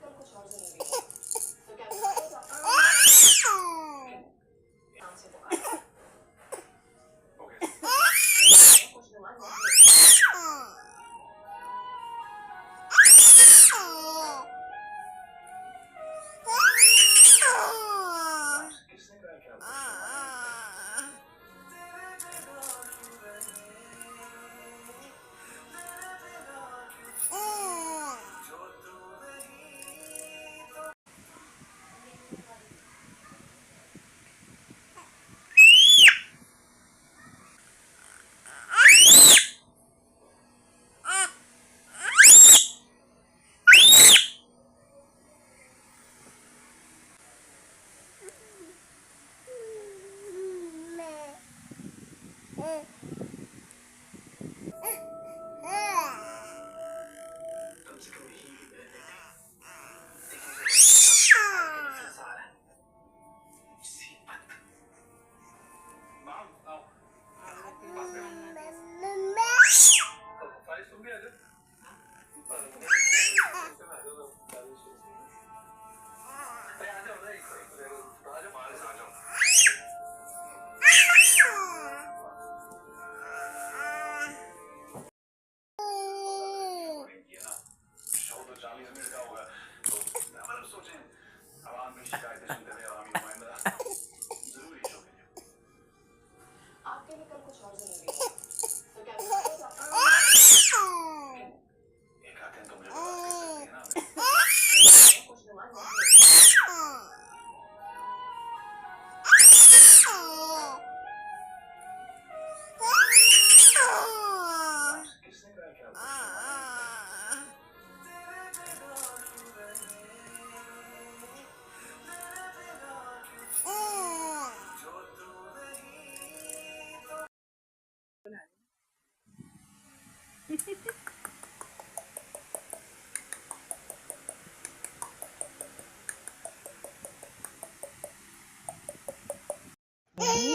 कल कुछ और जरूरी है। तो क्या नाम से पुकारा। कुछ नुमान नहीं। किसने कहा क्या कम से कम यही की बहन आपके लिए कल कुछ और जरूरी है। तो क्या एक आते हैं तो मुझे बात कर सकती है ना। कुछ नुमान नहीं। किसने कहा क्या Mm-hmm.